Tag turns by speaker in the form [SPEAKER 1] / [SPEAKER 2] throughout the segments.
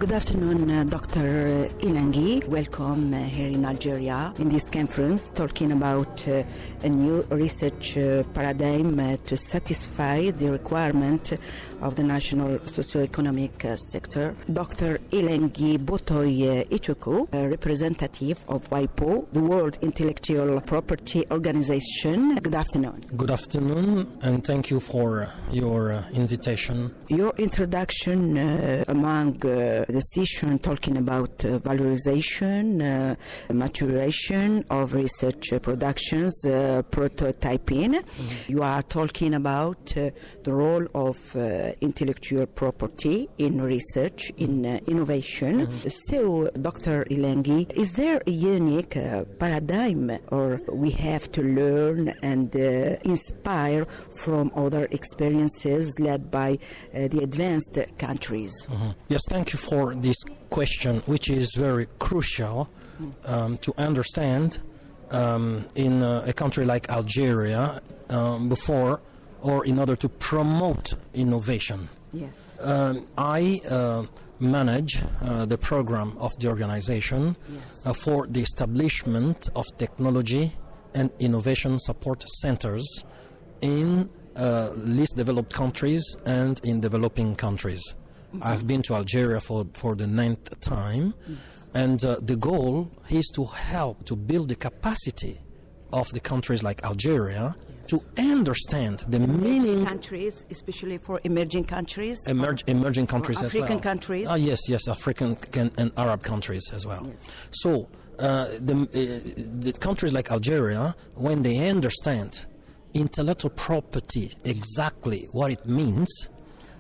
[SPEAKER 1] Good afternoon, Dr. Ilangi. Welcome here in Algeria in this conference talking about a new research paradigm to satisfy the requirement of the national socio-economic sector. Dr. Ilangi Botoy Ichuku, representative of WIPO, the World Intellectual Property Organization. Good afternoon.
[SPEAKER 2] Good afternoon, and thank you for your invitation.
[SPEAKER 1] Your introduction among the session talking about valorization, maturation of research productions, prototyping. You are talking about the role of intellectual property in research, in innovation. So, Dr. Ilangi, is there a unique paradigm, or we have to learn and inspire from other experiences led by the advanced countries?
[SPEAKER 2] Yes, thank you for this question, which is very crucial to understand in a country like Algeria before or in order to promote innovation.
[SPEAKER 1] Yes.
[SPEAKER 2] I manage the program of the organization for the establishment of technology and innovation support centers in least developed countries and in developing countries. I've been to Algeria for the 9th time, and the goal is to help to build the capacity of the countries like Algeria to understand the meaning.
[SPEAKER 1] Countries, especially for emerging countries?
[SPEAKER 2] Emerging countries as well.
[SPEAKER 1] African countries?
[SPEAKER 2] Yes, African and Arab countries as well.
[SPEAKER 1] Yes.
[SPEAKER 2] So the countries like Algeria, when they understand intellectual property, exactly what it means.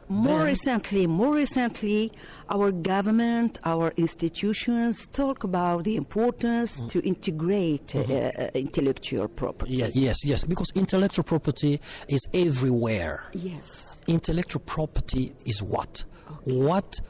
[SPEAKER 1] More recently, our government, our institutions talk about the importance to integrate intellectual property.
[SPEAKER 2] Yes, because intellectual property is everywhere.
[SPEAKER 1] Yes.
[SPEAKER 2] Intellectual property is what? What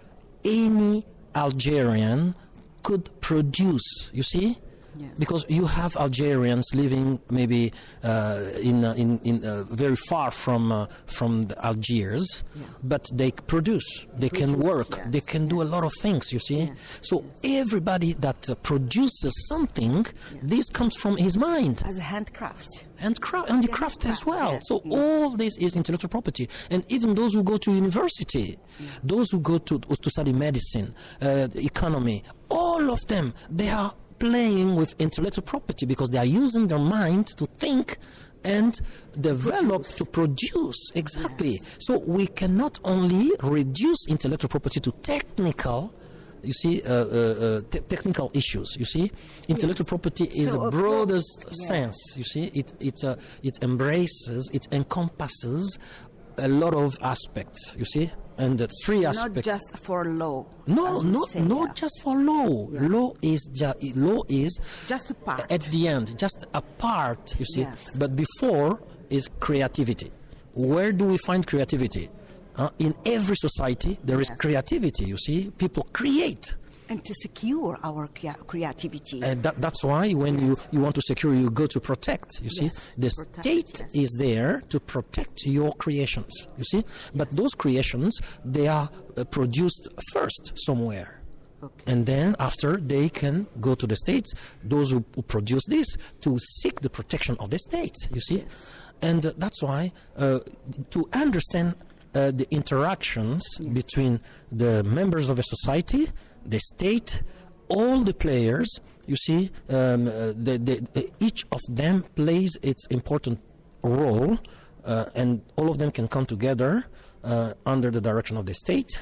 [SPEAKER 2] any Algerian could produce, you see?
[SPEAKER 1] Yes.
[SPEAKER 2] Because you have Algerians living maybe in very far from the Algiers, but they produce, they can work, they can do a lot of things, you see. So everybody that produces something, this comes from his mind.
[SPEAKER 1] As a handcraft.
[SPEAKER 2] Handicraft as well. So all this is intellectual property. And even those who go to university, those who go to study medicine, economy, all of them, they are playing with intellectual property because they are using their mind to think and develop to produce. Exactly. So we cannot only reduce intellectual property to technical, you see, technical issues. You see, intellectual property is a broadest sense. You see, it embraces, it encompasses a lot of aspects. You see. And the three aspects.
[SPEAKER 1] Not just for law.
[SPEAKER 2] Not just for law. Yeah. Law is
[SPEAKER 1] just a part.
[SPEAKER 2] At the end, just a part. You see. But before is creativity. Where do we find creativity? In every society, there is creativity. You see, people create.
[SPEAKER 1] And to secure our creativity.
[SPEAKER 2] And that's why when you want to secure, you go to protect. You see, the state is there to protect your creations. You see, but those creations, they are produced first somewhere. And then after they can go to the states, those who produce this, to seek the protection of the state. You see, and that's why to understand the interactions between the members of a society, the state, all the players, you see, each of them plays its important role, and all of them can come together under the direction of the state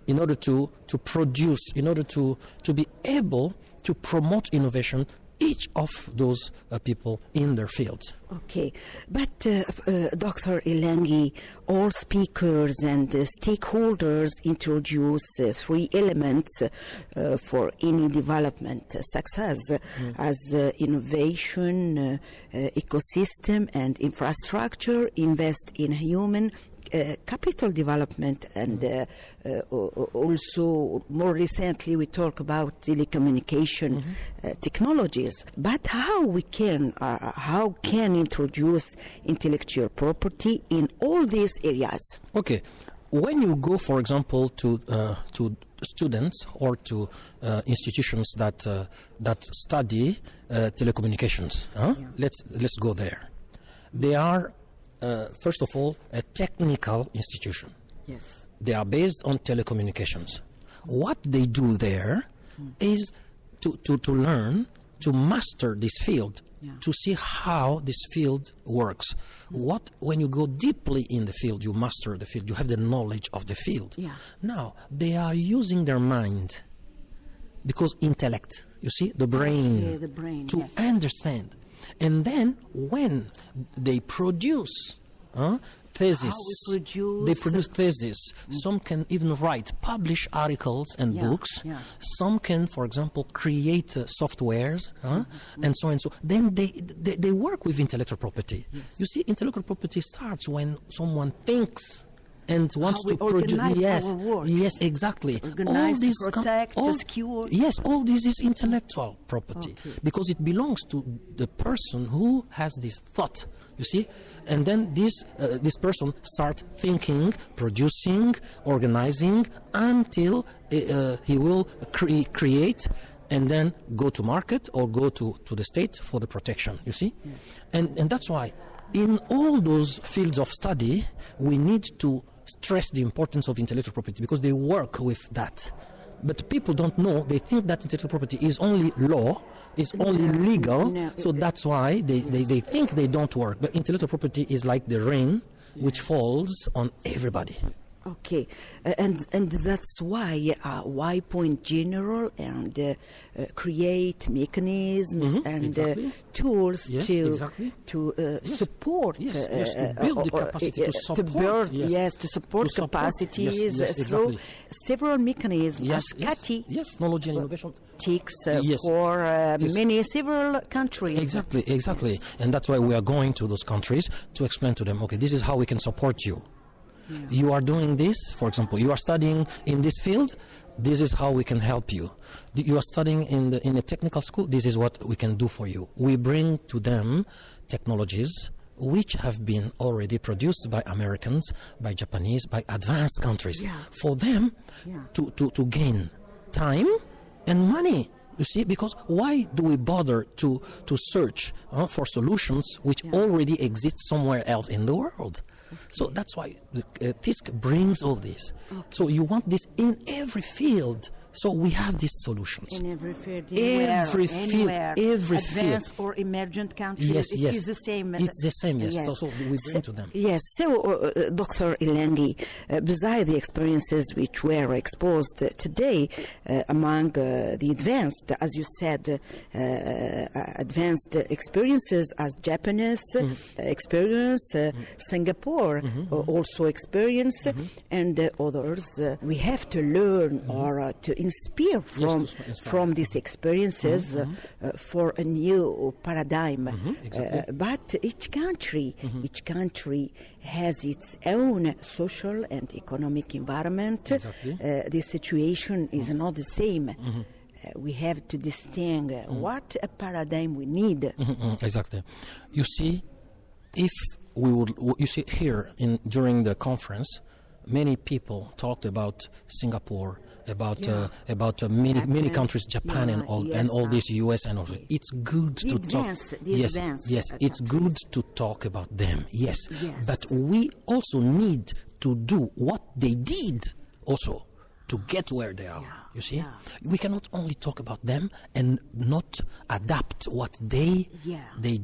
[SPEAKER 2] in order to produce, in order to be able to promote innovation, each of those people in their fields.
[SPEAKER 1] Okay, but Dr. Ilangi, all speakers and stakeholders introduce three elements for any development success as innovation, ecosystem and infrastructure, invest in human capital development, and also more recently we talk about telecommunication technologies. But how can introduce intellectual property in all these areas?
[SPEAKER 2] Okay, when you go, for example, to students or to institutions that study telecommunications, let's go there. They are first of all a technical institution.
[SPEAKER 1] Yes.
[SPEAKER 2] They are based on telecommunications. What they do there is to learn, to master this field, to see how this field works. When you go deeply in the field, you master the field, you have the knowledge of the field.
[SPEAKER 1] Yeah.
[SPEAKER 2] Now, they are using their mind, because intellect, you see, the brain,
[SPEAKER 1] the brain
[SPEAKER 2] to understand. And then when they produce thesis, they produce thesis. Some can even publish articles and books.
[SPEAKER 1] Yeah.
[SPEAKER 2] Some can, for example, create softwares and so on. So then they work with intellectual property.
[SPEAKER 1] Yes.
[SPEAKER 2] You see, intellectual property starts when someone thinks and wants
[SPEAKER 1] how we
[SPEAKER 2] to produce.
[SPEAKER 1] organize our works.
[SPEAKER 2] Yes, exactly.
[SPEAKER 1] Organize, to protect, to secure.
[SPEAKER 2] Yes, all this is intellectual property because it belongs to the person who has this thought. You see, and then this person starts thinking, producing, organizing until he will create and then go to market or go to the state for the protection. You see, and that's why in all those fields of study we need to stress the importance of intellectual property because they work with that. But people don't know. They think that intellectual property is only law, is only legal. So that's why they think they don't work. But intellectual property is like the rain which falls on everybody.
[SPEAKER 1] Okay, and that's why point general and create mechanisms and tools to support
[SPEAKER 2] to build the capacity to support
[SPEAKER 1] to support capacities through several mechanisms as Kati
[SPEAKER 2] knowledge and innovation
[SPEAKER 1] takes for several countries.
[SPEAKER 2] Exactly, and that's why we are going to those countries to explain to them, okay, this is how we can support you. You are doing this, for example, you are studying in this field, this is how we can help you. You are studying in a technical school, this is what we can do for you. We bring to them technologies which have been already produced by Americans, by Japanese, by advanced countries, for them to gain time and money. You see, because why do we bother to search for solutions which already exist somewhere else in the world? So that's why TISC brings all this. So you want this in every field. So we have these solutions.
[SPEAKER 1] In every field,
[SPEAKER 2] every
[SPEAKER 1] advanced
[SPEAKER 2] field.
[SPEAKER 1] or emergent countries,
[SPEAKER 2] yes.
[SPEAKER 1] It is the same.
[SPEAKER 2] It's the same, yes. So we bring to them.
[SPEAKER 1] Yes, so Dr. Ilengi, beside the experiences which were exposed today among the advanced, as you said, advanced experiences as Japanese experience, Singapore also experience, and others, we have to learn or to inspire from these experiences for a new paradigm. But each country has its own social and economic environment. The situation is not the same. We have to distinguish what a paradigm we need.
[SPEAKER 2] Exactly. You see, if we would, you see here during the conference, many people talked about Singapore, about many countries, Japan and all these US and all. It's good to talk. It's good to talk about them. Yes, but we also need to do what they did also to get where they are. You see, we cannot only talk about them and not adapt what they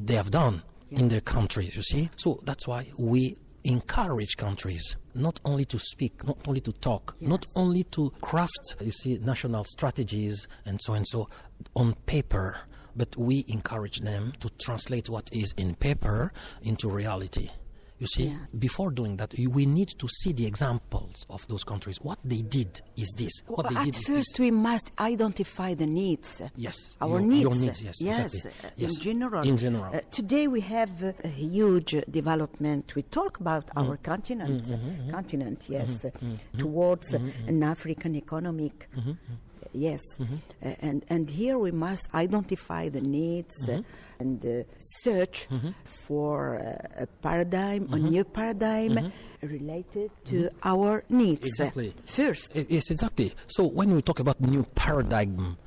[SPEAKER 2] have done in their countries. You see, so that's why we encourage countries not only to speak, not only to talk, not only to craft, you see, national strategies and so on paper, but we encourage them to translate what is in paper into reality. You see, before doing that, we need to see the examples of those countries. What they did is this. What they did is this.
[SPEAKER 1] At first, we must identify the needs.
[SPEAKER 2] Yes.
[SPEAKER 1] Our needs.
[SPEAKER 2] Your needs, yes. Exactly.
[SPEAKER 1] Yes.
[SPEAKER 2] In general.
[SPEAKER 1] Today, we have a huge development. We talk about our continent, towards an African economic Yes. And here we must identify the needs and search for a paradigm, a new paradigm related to our needs.
[SPEAKER 2] Exactly.
[SPEAKER 1] First.
[SPEAKER 2] Yes, exactly. So when we talk about new paradigm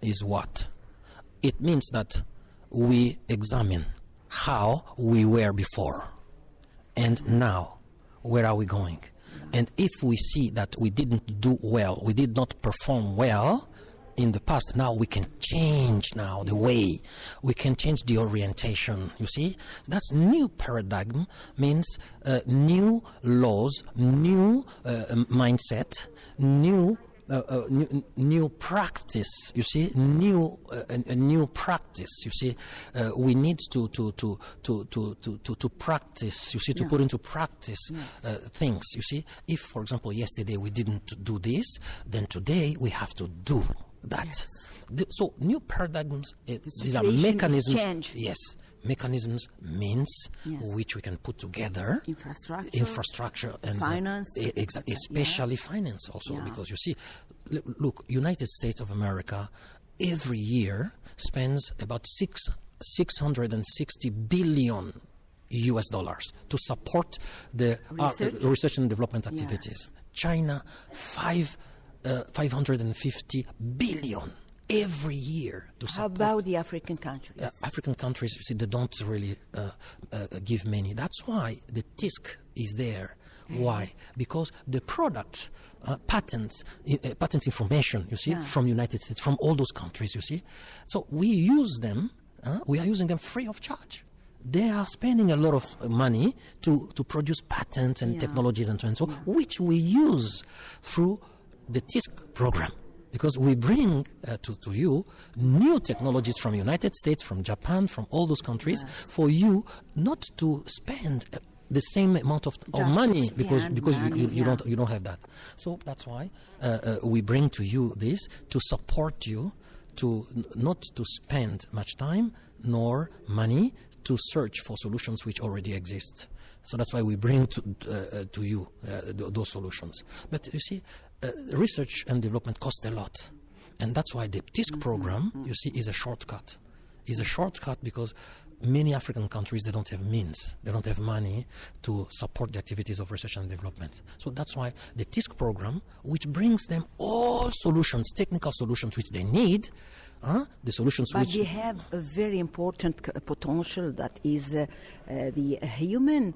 [SPEAKER 2] is what? It means that we examine how we were before and now where are we going. And if we see that we didn't do well, we did not perform well in the past, now we can change now the way. We can change the orientation, you see? That's new paradigm, means new laws, new mindset, new practice, you see, new practice, you see. We need to practice, you see, to put into practice things, you see. If, for example, yesterday we didn't do this, then today we have to do that. So new paradigms, these are mechanisms.
[SPEAKER 1] Change.
[SPEAKER 2] Yes. Mechanisms, means which we can put together, infrastructure and
[SPEAKER 1] finance,
[SPEAKER 2] especially finance also, because you see, look, United States of America every year spends about 660 billion US dollars to support the research and development activities. China 550 billion every year to support.
[SPEAKER 1] How about the African countries?
[SPEAKER 2] African countries, you see, they don't really give many. That's why the TISC is there. Why? Because the products, patents, patent information, you see, from United States, from all those countries, you see. So we use them, we are using them free of charge. They are spending a lot of money to produce patents and technologies and so on, which we use through the TISC program. Because we bring to you new technologies from United States, from Japan, from all those countries, for you not to spend the same amount of money because you don't have that. So that's why we bring to you this to support you, to not to spend much time nor money to search for solutions which already exist. So that's why we bring to you those solutions. But you see, research and development cost a lot. And that's why the TISC program, you see, is a shortcut. Is a shortcut because many African countries, they don't have means. They don't have money to support the activities of research and development. So that's why the TISC program, which brings them all solutions, technical solutions which they need, the solutions
[SPEAKER 1] but
[SPEAKER 2] which...
[SPEAKER 1] they have a very important potential that is the human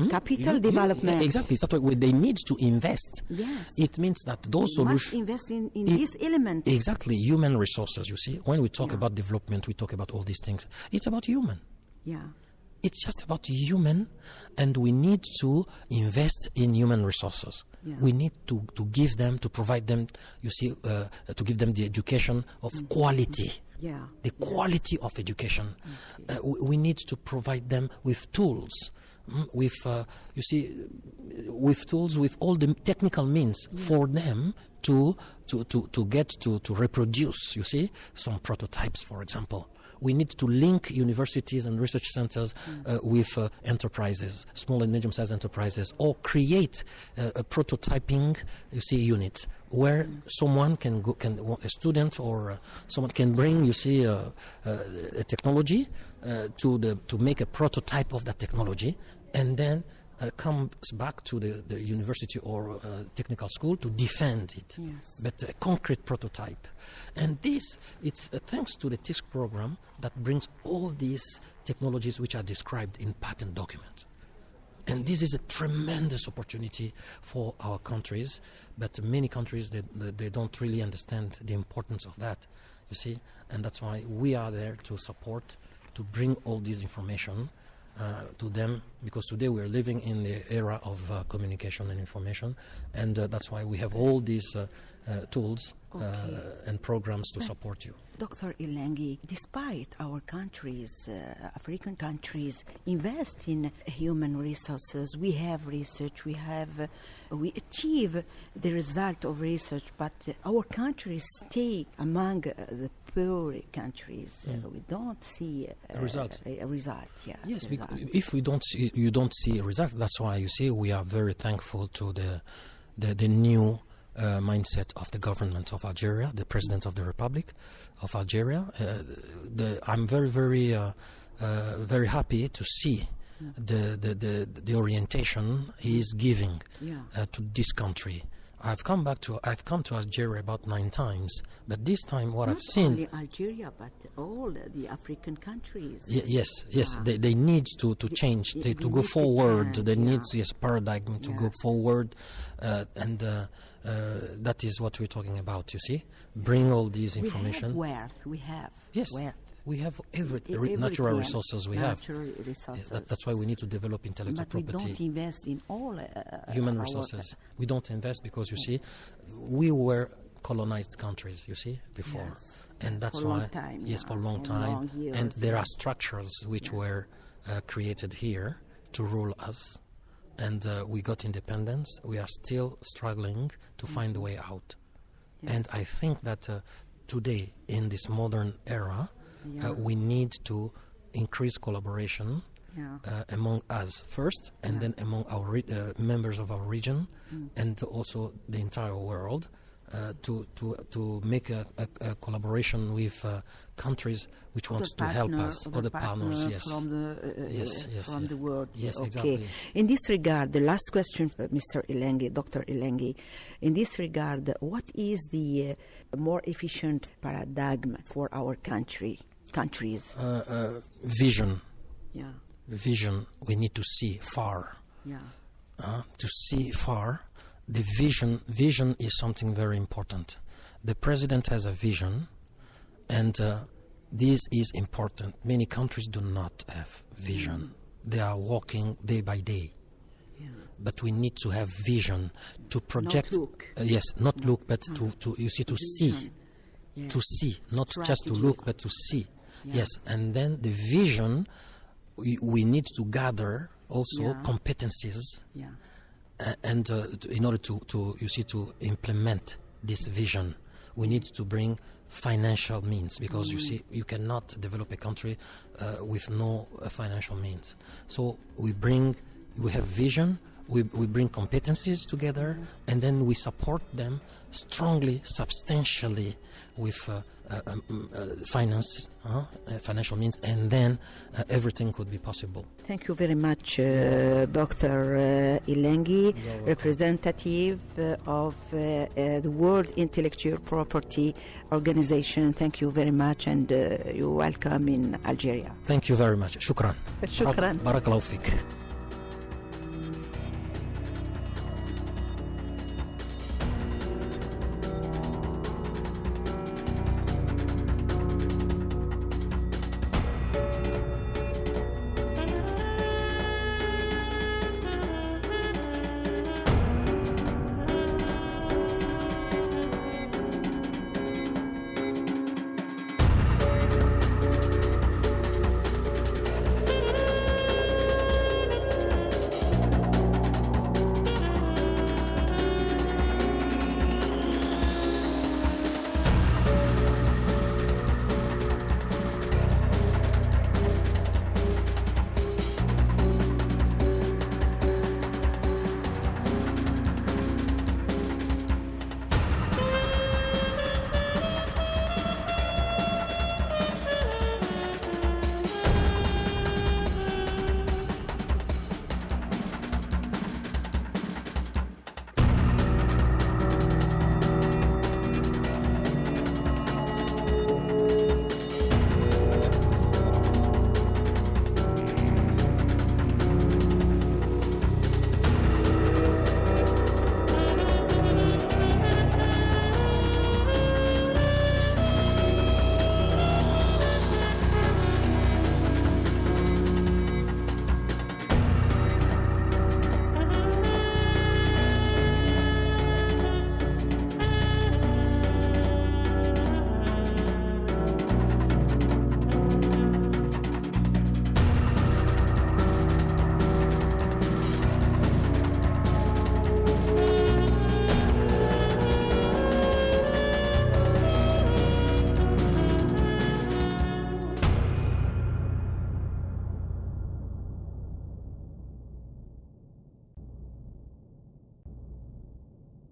[SPEAKER 1] capital development.
[SPEAKER 2] Exactly. That's why they need to invest.
[SPEAKER 1] Yes.
[SPEAKER 2] It means that those solutions...
[SPEAKER 1] invest in this element.
[SPEAKER 2] Exactly. Human resources, you see. When we talk about development, we talk about all these things. It's about human.
[SPEAKER 1] Yeah.
[SPEAKER 2] It's just about human, and we need to invest in human resources. Yeah. We need to give them, to provide them, you see, to give them the education of quality.
[SPEAKER 1] Yeah.
[SPEAKER 2] The quality of education. Okay. We need to provide them with tools. With you see, with tools, with all the technical means for them to get to reproduce. You see, some prototypes, for example. We need to link universities and research centers with enterprises, small and medium-sized enterprises, or create a prototyping, you see, unit where someone a student or someone can bring, you see, a technology to make a prototype of that technology, and then comes back to the university or technical school to defend it. Yes. But a concrete prototype. And this, it's thanks to the TISC program that brings all these technologies which are described in patent documents. And this is a tremendous opportunity for our countries, but many countries, they don't really understand the importance of that, you see. And that's why we are there to support, to bring all this information to them, because today we're living in the era of communication and information, and that's why we have all these tools and programs to support you.
[SPEAKER 1] Dr. Ilengi, despite our countries, African countries, invest in human resources, we have research, we achieve the result of research, but our countries stay among the poor countries. We don't see
[SPEAKER 2] a result.
[SPEAKER 1] Yes,
[SPEAKER 2] if you don't see a result. That's why you see we are very thankful to the new mindset of the government of Algeria, the president of the Republic of Algeria. I'm very happy to see the orientation he is giving to this country. I've come to Algeria about 9 times, but this time what I've seen...
[SPEAKER 1] Not only Algeria, but all the African countries.
[SPEAKER 2] Yes. They need to change, to go forward. They need paradigm to go forward, and that is what we're talking about, you see. Bring all these information.
[SPEAKER 1] We have
[SPEAKER 2] wealth. We have everything, natural resources we have.
[SPEAKER 1] Resources.
[SPEAKER 2] That's why we need to develop intellectual property.
[SPEAKER 1] But we don't invest in all
[SPEAKER 2] human resources. We don't invest because, you see, we were colonized countries, you see, before.
[SPEAKER 1] Yes.
[SPEAKER 2] And that's
[SPEAKER 1] for
[SPEAKER 2] why,
[SPEAKER 1] a long time,
[SPEAKER 2] for a long time.
[SPEAKER 1] Long years,
[SPEAKER 2] and there are structures which were created here to rule us. And we got independence. We are still struggling to find a way out. Yes. And I think that today, in this modern era, we need to increase collaboration among us first, and then among our members of our region, and also the entire world, to make a collaboration with countries which wants to help us, other partners,
[SPEAKER 1] from the world.
[SPEAKER 2] Yes,
[SPEAKER 1] okay.
[SPEAKER 2] Exactly.
[SPEAKER 1] In this regard, the last question, Mr. Ilenghi, Dr. Ilenghi, in this regard, what is the more efficient paradigm for our countries?
[SPEAKER 2] Vision.
[SPEAKER 1] Yeah.
[SPEAKER 2] Vision. We need to see far.
[SPEAKER 1] Yeah.
[SPEAKER 2] To see far. The vision is something very important. The president has a vision, and this is important. Many countries do not have vision. They are walking day by day. Yeah. But we need to have vision to project.
[SPEAKER 1] Not look.
[SPEAKER 2] Not look, but to see. Yeah. To see, not strategy. Just to look, but to see. Yeah. Yes, and then the vision, we need to gather also competencies. Yeah. And in order to implement this vision, we need to bring financial means, because you see, you cannot develop a country with no financial means. So we have vision, we bring competencies together, and then we support them strongly, substantially with financial means, and then everything could be possible.
[SPEAKER 1] Thank you very much, Dr. Ilenghi, representative of the World Intellectual Property Organization. Thank you very much, and you're welcome in Algeria.
[SPEAKER 2] Thank you very much. Shukran.
[SPEAKER 1] Shukran.
[SPEAKER 2] Barakallahu fik.